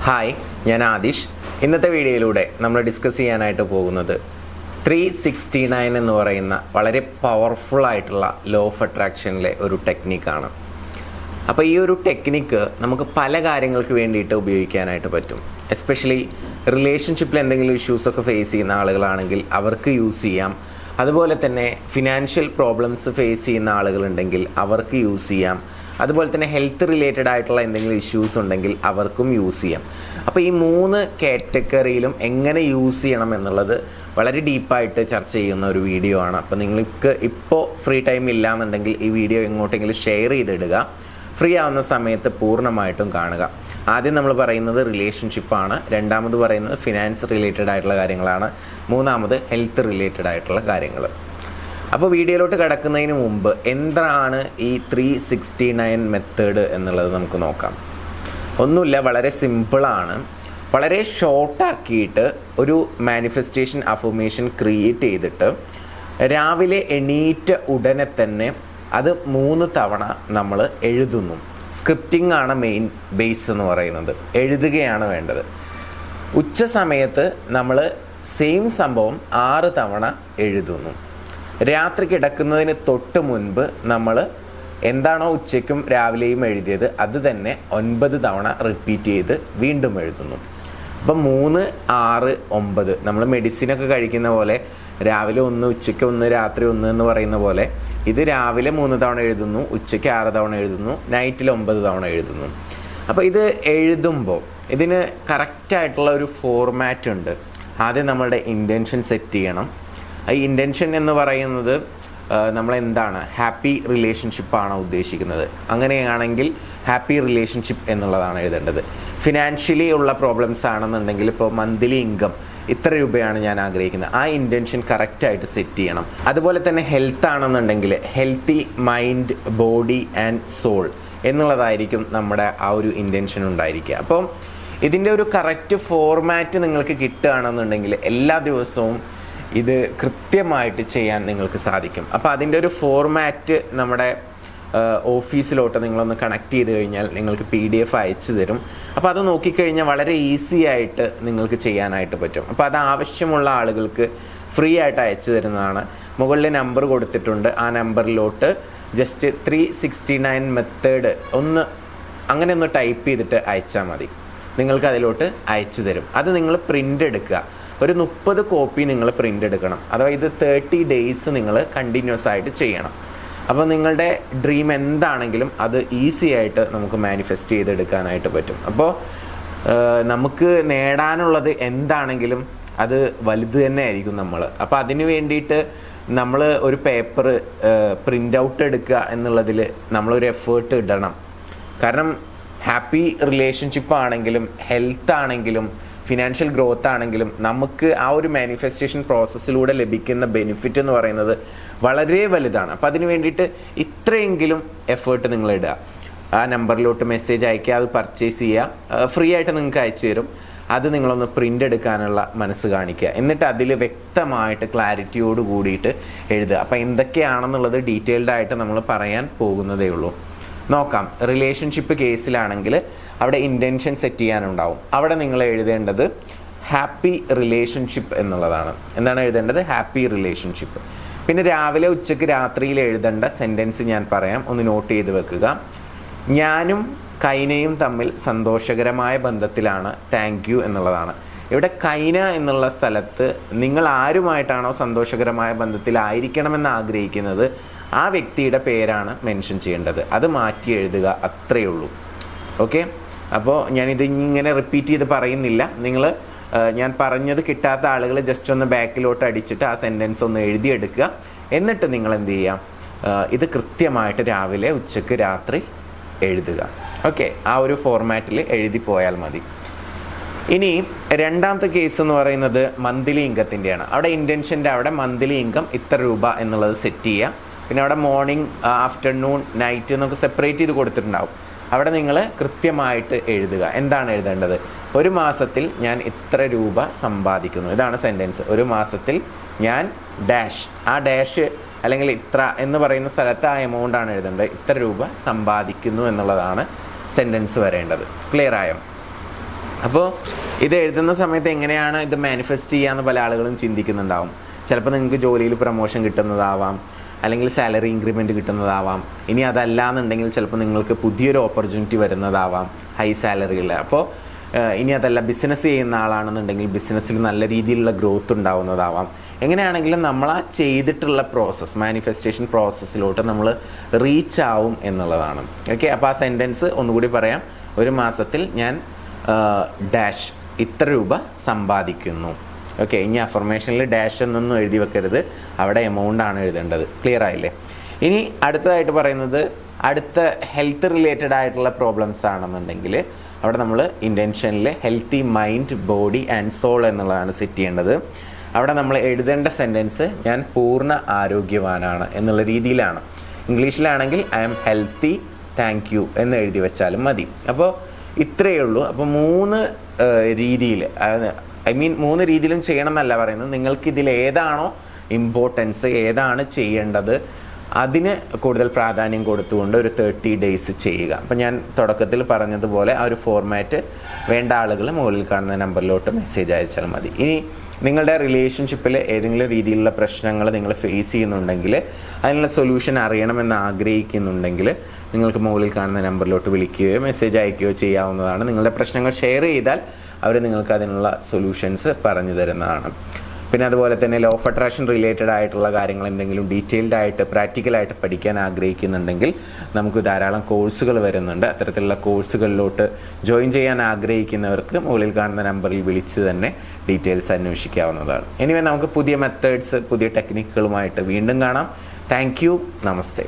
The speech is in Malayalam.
ഹായ്, ഞാൻ ആദിഷ്. ഇന്നത്തെ വീഡിയോയിലൂടെ നമ്മൾ ഡിസ്കസ് ചെയ്യാനായിട്ട് പോകുന്നത് 369 എന്ന് പറയുന്ന വളരെ പവർഫുൾ ആയിട്ടുള്ള ലോ ഓഫ് അട്രാക്ഷനിലെ ഒരു ടെക്നിക്കാണ്. അപ്പോൾ ഈ ഒരു ടെക്നിക്ക് നമുക്ക് പല കാര്യങ്ങൾക്ക് വേണ്ടിയിട്ട് ഉപയോഗിക്കാനായിട്ട് പറ്റും. എസ്പെഷ്യലി റിലേഷൻഷിപ്പിൽ എന്തെങ്കിലും ഇഷ്യൂസൊക്കെ ഫേസ് ചെയ്യുന്ന ആളുകളാണെങ്കിൽ അവർക്ക് യൂസ് ചെയ്യാം. അതുപോലെ തന്നെ ഫിനാൻഷ്യൽ പ്രോബ്ലംസ് ഫേസ് ചെയ്യുന്ന ആളുകളുണ്ടെങ്കിൽ അവർക്ക് യൂസ് ചെയ്യാം. അതുപോലെ തന്നെ ഹെൽത്ത് റിലേറ്റഡ് ആയിട്ടുള്ള എന്തെങ്കിലും ഇഷ്യൂസ് ഉണ്ടെങ്കിൽ അവർക്കും യൂസ് ചെയ്യാം. അപ്പോൾ ഈ 3 കാറ്റഗറിയിലും എങ്ങനെ യൂസ് ചെയ്യണം എന്നുള്ളത് വളരെ ഡീപ്പായിട്ട് ചർച്ച ചെയ്യുന്ന ഒരു വീഡിയോ ആണ്. അപ്പോൾ നിങ്ങൾക്ക് ഇപ്പോൾ ഫ്രീ ടൈം ഇല്ലയെന്നുണ്ടെങ്കിൽ ഈ വീഡിയോ എങ്ങോട്ടെങ്കിലും ഷെയർ ചെയ്തിടുക. ഫ്രീ ആവുന്ന സമയത്ത് പൂർണ്ണമായിട്ടും കാണുക. ആദ്യം നമ്മൾ പറയുന്നത് റിലേഷൻഷിപ്പാണ്, രണ്ടാമത് പറയുന്നത് ഫിനാൻസ് റിലേറ്റഡ് ആയിട്ടുള്ള കാര്യങ്ങളാണ്, മൂന്നാമത് ഹെൽത്ത് റിലേറ്റഡ് ആയിട്ടുള്ള കാര്യങ്ങൾ. അപ്പോൾ വീഡിയോയിലോട്ട് കിടക്കുന്നതിന് മുമ്പ് എന്താണ് ഈ 369 മെത്തേഡ് എന്നുള്ളത് നമുക്ക് നോക്കാം. ഒന്നുമില്ല, വളരെ സിമ്പിളാണ്. വളരെ ഷോർട്ടാക്കിയിട്ട് ഒരു മാനിഫെസ്റ്റേഷൻ അഫർമേഷൻ ക്രിയേറ്റ് ചെയ്തിട്ട് രാവിലെ എണീറ്റ ഉടനെ തന്നെ അത് 3 തവണ നമ്മൾ എഴുതുന്നു. സ്ക്രിപ്റ്റിംഗ് ആണ് മെയിൻ ബേസ് എന്ന് പറയുന്നത്, എഴുതുകയാണ് വേണ്ടത്. ഉച്ച സമയത്ത് നമ്മൾ സെയിം സംഭവം 6 തവണ എഴുതുന്നു. രാത്രി കിടക്കുന്നതിന് തൊട്ട് മുൻപ് നമ്മൾ എന്താണോ ഉച്ചയ്ക്കും രാവിലെയും എഴുതിയത് അത് തന്നെ 9 തവണ റിപ്പീറ്റ് ചെയ്ത് വീണ്ടും എഴുതുന്നു. അപ്പം 3, 6, 9 നമ്മൾ മെഡിസിനൊക്കെ കഴിക്കുന്ന പോലെ രാവിലെ 1, ഉച്ചയ്ക്ക് 1, രാത്രി 1 എന്ന് പറയുന്ന പോലെ ഇത് രാവിലെ 3 തവണ എഴുതുന്നു, ഉച്ചയ്ക്ക് 6 തവണ എഴുതുന്നു, നൈറ്റിൽ 9 തവണ എഴുതുന്നു. അപ്പോൾ ഇത് എഴുതുമ്പോൾ ഇതിന് കറക്റ്റായിട്ടുള്ള ഒരു ഫോർമാറ്റ് ഉണ്ട്. ആദ്യം നമ്മളുടെ ഇൻറ്റൻഷൻ സെറ്റ് ചെയ്യണം. ഈ ഇൻറ്റൻഷൻ എന്ന് പറയുന്നത് നമ്മളെന്താണ്, ഹാപ്പി റിലേഷൻഷിപ്പാണോ ഉദ്ദേശിക്കുന്നത്? അങ്ങനെയാണെങ്കിൽ ഹാപ്പി റിലേഷൻഷിപ്പ് എന്നുള്ളതാണ് എഴുതേണ്ടത്. ഫിനാൻഷ്യലി ഉള്ള പ്രോബ്ലംസ് ആണെന്നുണ്ടെങ്കിൽ ഇപ്പോൾ മന്ത്ലി ഇൻകം ഇത്ര രൂപയാണ് ഞാൻ ആഗ്രഹിക്കുന്നത്, ആ ഇൻറ്റൻഷൻ കറക്റ്റായിട്ട് സെറ്റ് ചെയ്യണം. അതുപോലെ തന്നെ ഹെൽത്ത് ആണെന്നുണ്ടെങ്കിൽ healthy mind, body and soul എന്നുള്ളതായിരിക്കും നമ്മുടെ ആ ഒരു ഇൻറ്റൻഷൻ ഉണ്ടായിരിക്കുക. അപ്പോൾ ഇതിൻ്റെ ഒരു കറക്റ്റ് ഫോർമാറ്റ് നിങ്ങൾക്ക് കിട്ടുകയാണെന്നുണ്ടെങ്കിൽ എല്ലാ ദിവസവും ഇത് കൃത്യമായിട്ട് ചെയ്യാൻ നിങ്ങൾക്ക് സാധിക്കും. അപ്പോൾ അതിൻ്റെ ഒരു ഫോർമാറ്റ് നമ്മുടെ ഓഫീസിലോട്ട് നിങ്ങളൊന്ന് കണക്ട് ചെയ്ത് കഴിഞ്ഞാൽ നിങ്ങൾക്ക് PDF അയച്ചു തരും. അപ്പോൾ അത് നോക്കിക്കഴിഞ്ഞാൽ വളരെ ഈസി ആയിട്ട് നിങ്ങൾക്ക് ചെയ്യാനായിട്ട് പറ്റും. അപ്പോൾ അത് ആവശ്യമുള്ള ആളുകൾക്ക് ഫ്രീ ആയിട്ട് അയച്ചു തരുന്നതാണ്. മുകളിൽ നമ്പർ കൊടുത്തിട്ടുണ്ട്, ആ നമ്പറിലോട്ട് ജസ്റ്റ് 369 മെത്തേഡ് അങ്ങനെ ഒന്ന് ടൈപ്പ് ചെയ്തിട്ട് അയച്ചാൽ മതി. നിങ്ങൾക്ക് അതിലോട്ട് അയച്ചു തരും. അത് നിങ്ങൾ പ്രിൻ്റ് എടുക്കുക. ഒരു 30 കോപ്പി നിങ്ങൾ പ്രിൻ്റ് എടുക്കണം. അഥവാ ഇത് 30 ഡേയ്സ് നിങ്ങൾ കണ്ടിന്യൂസ് ആയിട്ട് ചെയ്യണം. അപ്പോൾ നിങ്ങളുടെ ഡ്രീം എന്താണെങ്കിലും അത് ഈസി ആയിട്ട് നമുക്ക് മാനിഫെസ്റ്റ് ചെയ്തെടുക്കാനായിട്ട് പറ്റും. അപ്പോൾ നമുക്ക് നേടാനുള്ളത് എന്താണെങ്കിലും അത് വലുത് തന്നെ ആയിരിക്കും നമ്മൾ. അപ്പോൾ അതിന് വേണ്ടിയിട്ട് നമ്മൾ ഒരു പേപ്പർ പ്രിൻ്റ് ഔട്ട് എടുക്കുക എന്നുള്ളതിൽ നമ്മളൊരു എഫേർട്ട് ഇടണം. കാരണം ഹാപ്പി റിലേഷൻഷിപ്പ് ആണെങ്കിലും ഹെൽത്ത് ആണെങ്കിലും ഫിനാൻഷ്യൽ ഗ്രോത്ത് ആണെങ്കിലും നമുക്ക് ആ ഒരു മാനിഫെസ്റ്റേഷൻ പ്രോസസ്സിലൂടെ ലഭിക്കുന്ന ബെനിഫിറ്റ് എന്ന് പറയുന്നത് വളരെ വലുതാണ്. അപ്പോൾ അതിന് വേണ്ടിയിട്ട് ഇത്രയെങ്കിലും എഫേർട്ട് നിങ്ങൾ ഇടുക. ആ നമ്പറിലോട്ട് മെസ്സേജ് അയക്കുക, അത് പർച്ചേസ് ചെയ്യുക, ഫ്രീ ആയിട്ട് നിങ്ങൾക്ക് അയച്ചു തരും. അത് നിങ്ങളൊന്ന് പ്രിൻ്റ് എടുക്കാനുള്ള മനസ്സ് കാണിക്കുക. എന്നിട്ട് അതിൽ വ്യക്തമായിട്ട് ക്ലാരിറ്റിയോട് കൂടിയിട്ട് എഴുതുക. അപ്പോൾ എന്തൊക്കെയാണെന്നുള്ളത് ഡീറ്റെയിൽഡ് ആയിട്ട് നമ്മൾ പറയാൻ പോകുന്നതേ ഉള്ളൂ. നോക്കാം. റിലേഷൻഷിപ്പ് കേസിലാണെങ്കിൽ അവിടെ ഇൻറ്റൻഷൻ സെറ്റ് ചെയ്യാനുണ്ടാവും. അവിടെ നിങ്ങൾ എഴുതേണ്ടത് ഹാപ്പി റിലേഷൻഷിപ്പ് എന്നുള്ളതാണ്. എന്താണ് എഴുതേണ്ടത്? Happy relationship. പിന്നെ രാവിലെ, ഉച്ചയ്ക്ക്, രാത്രിയിൽ എഴുതേണ്ട സെൻറ്റൻസ് ഞാൻ പറയാം, ഒന്ന് നോട്ട് ചെയ്ത് വെക്കുക. ഞാനും കൈനയും തമ്മിൽ സന്തോഷകരമായ ബന്ധത്തിലാണ്, താങ്ക് യു എന്നുള്ളതാണ്. ഇവിടെ കൈന എന്നുള്ള സ്ഥലത്ത് നിങ്ങൾ ആരുമായിട്ടാണോ സന്തോഷകരമായ ബന്ധത്തിലായിരിക്കണമെന്ന് ആഗ്രഹിക്കുന്നത് ആ വ്യക്തിയുടെ പേരാണ് മെൻഷൻ ചെയ്യേണ്ടത്. അത് മാറ്റി എഴുതുക, അത്രയേ ഉള്ളൂ. ഓക്കെ. അപ്പോൾ ഞാനിത് ഇങ്ങനെ റിപ്പീറ്റ് ചെയ്ത് പറയുന്നില്ല. ഞാൻ പറഞ്ഞത് കിട്ടാത്ത ആളുകൾ ജസ്റ്റ് ഒന്ന് ബാക്കിലോട്ട് അടിച്ചിട്ട് ആ സെൻറ്റൻസ് ഒന്ന് എഴുതിയെടുക്കുക. എന്നിട്ട് നിങ്ങൾ എന്ത് ചെയ്യാം, ഇത് കൃത്യമായിട്ട് രാവിലെ, ഉച്ചയ്ക്ക്, രാത്രി എഴുതുക. ഓക്കെ, ആ ഒരു ഫോർമാറ്റിൽ എഴുതി പോയാൽ മതി. ഇനി രണ്ടാമത്തെ കേസ് എന്ന് പറയുന്നത് മന്ത്ലി ഇൻകത്തിൻ്റെയാണ്. അവിടെ ഇൻറ്റൻഷൻ്റെ അവിടെ മന്ത്ലി ഇൻകം ഇത്ര രൂപ എന്നുള്ളത് സെറ്റ് ചെയ്യുക. പിന്നെ അവിടെ മോർണിംഗ്, ആഫ്റ്റർനൂൺ, നൈറ്റ് എന്നൊക്കെ സെപ്പറേറ്റ് ചെയ്ത് കൊടുത്തിട്ടുണ്ടാവും. അവിടെ നിങ്ങൾ കൃത്യമായിട്ട് എഴുതുക. എന്താണ് എഴുതേണ്ടത്? ഒരു മാസത്തിൽ ഞാൻ ഇത്ര രൂപ സമ്പാദിക്കുന്നു. ഇതാണ് സെൻറ്റൻസ്. ഒരു മാസത്തിൽ ഞാൻ ഡാഷ്, ആ ഡാഷ് അല്ലെങ്കിൽ ഇത്ര എന്ന് പറയുന്ന സ്ഥലത്ത് ആ എമൗണ്ട് ആണ് എഴുതേണ്ടത്. ഇത്ര രൂപ സമ്പാദിക്കുന്നു എന്നുള്ളതാണ് സെൻറ്റൻസ് വരേണ്ടത്. ക്ലിയർ ആയോ? അപ്പോൾ ഇത് എഴുതുന്ന സമയത്ത് എങ്ങനെയാണ് ഇത് മാനിഫെസ്റ്റ് ചെയ്യാമെന്ന് പല ആളുകളും ചിന്തിക്കുന്നുണ്ടാവും. ചിലപ്പോൾ നിങ്ങൾക്ക് ജോലിയിൽ പ്രൊമോഷൻ കിട്ടുന്നതാവാം, അല്ലെങ്കിൽ സാലറി ഇൻക്രിമെൻറ്റ് കിട്ടുന്നതാവാം. ഇനി അതല്ല എന്നുണ്ടെങ്കിൽ ചിലപ്പോൾ നിങ്ങൾക്ക് പുതിയൊരു ഓപ്പർച്യൂണിറ്റി വരുന്നതാവാം ഹൈ സാലറിയിൽ. അപ്പോൾ ഇനി അതല്ല ബിസിനസ് ചെയ്യുന്ന ആളാണെന്നുണ്ടെങ്കിൽ ബിസിനസ്സിൽ നല്ല രീതിയിലുള്ള ഗ്രോത്ത് ഉണ്ടാവുന്നതാവാം. എങ്ങനെയാണെങ്കിലും നമ്മൾ ആ ചെയ്തിട്ടുള്ള പ്രോസസ്സ്, മാനിഫെസ്റ്റേഷൻ പ്രോസസ്സിലോട്ട് നമ്മൾ റീച്ച് ആവും എന്നുള്ളതാണ്. ഓക്കെ, അപ്പോൾ ആ സെൻറ്റൻസ് ഒന്നുകൂടി പറയാം. ഒരു മാസത്തിൽ ഞാൻ ഡാഷ് ഇത്ര രൂപ സമ്പാദിക്കുന്നു. ഓക്കെ, ഇനി അഫർമേഷനിൽ ഡാഷ് എന്നൊന്നും എഴുതി വെക്കരുത്, അവിടെ എമൗണ്ട് ആണ് എഴുതേണ്ടത്. ക്ലിയർ ആയില്ലേ? ഇനി അടുത്തതായിട്ട് പറയുന്നത് അടുത്ത ഹെൽത്ത് റിലേറ്റഡ് ആയിട്ടുള്ള പ്രോബ്ലംസ് ആണെന്നുണ്ടെങ്കിൽ അവിടെ നമ്മൾ ഇൻറ്റൻഷനിൽ healthy mind, body and soul എന്നുള്ളതാണ് സെറ്റ് ചെയ്യേണ്ടത്. അവിടെ നമ്മൾ എഴുതേണ്ട സെൻറ്റൻസ് ഞാൻ പൂർണ്ണ ആരോഗ്യവാനാണ് എന്നുള്ള രീതിയിലാണ്. ഇംഗ്ലീഷിലാണെങ്കിൽ I am healthy, thank you എന്ന് എഴുതി വെച്ചാലും മതി. അപ്പോൾ ഇത്രയേ ഉള്ളൂ. അപ്പോൾ 3 രീതിയിൽ, മൂന്ന് രീതിയിലും ചെയ്യണം എന്നല്ല പറയുന്നത്, നിങ്ങൾക്ക് ഇതിൽ ഏതാണോ ഇമ്പോർട്ടൻസ്, ഏതാണ് ചെയ്യേണ്ടത്, അതിന് കൂടുതൽ പ്രാധാന്യം കൊടുത്തുകൊണ്ട് ഒരു 30 days ചെയ്യുക. അപ്പം ഞാൻ തുടക്കത്തിൽ പറഞ്ഞതുപോലെ ആ ഒരു ഫോർമാറ്റ് വേണ്ട ആളുകൾ മുകളിൽ കാണുന്ന നമ്പറിലോട്ട് മെസ്സേജ് അയച്ചാൽ മതി. ഇനി നിങ്ങളുടെ റിലേഷൻഷിപ്പിൽ ഏതെങ്കിലും രീതിയിലുള്ള പ്രശ്നങ്ങൾ നിങ്ങൾ ഫേസ് ചെയ്യുന്നുണ്ടെങ്കിൽ, അതിനുള്ള സൊല്യൂഷൻ അറിയണമെന്ന് ആഗ്രഹിക്കുന്നുണ്ടെങ്കിൽ നിങ്ങൾക്ക് മുകളിൽ കാണുന്ന നമ്പറിലോട്ട് വിളിക്കുകയോ മെസ്സേജ് അയക്കുകയോ ചെയ്യാവുന്നതാണ്. നിങ്ങളുടെ പ്രശ്നങ്ങൾ ഷെയർ ചെയ്താൽ അവർ നിങ്ങൾക്ക് അതിനുള്ള സൊല്യൂഷൻസ് പറഞ്ഞു തരുന്നതാണ്. പിന്നെ അതുപോലെ തന്നെ ലോ ഓഫ് അട്രാക്ഷൻ റിലേറ്റഡ് ആയിട്ടുള്ള കാര്യങ്ങൾ എന്തെങ്കിലും ഡീറ്റെയിൽഡ് ആയിട്ട് പ്രാക്ടിക്കലായിട്ട് പഠിക്കാൻ ആഗ്രഹിക്കുന്നുണ്ടെങ്കിൽ നമുക്ക് ധാരാളം കോഴ്സുകൾ വരുന്നുണ്ട്. അത്തരത്തിലുള്ള കോഴ്സുകളിലോട്ട് ജോയിൻ ചെയ്യാൻ ആഗ്രഹിക്കുന്നവർക്ക് മുകളിൽ കാണുന്ന നമ്പറിൽ വിളിച്ച് തന്നെ ഡീറ്റെയിൽസ് അന്വേഷിക്കാവുന്നതാണ്. എനിവേ നമുക്ക് പുതിയ മെത്തേഡ്സ്, പുതിയ ടെക്നിക്കുകളുമായിട്ട് വീണ്ടും കാണാം. Thank you. നമസ്തേ.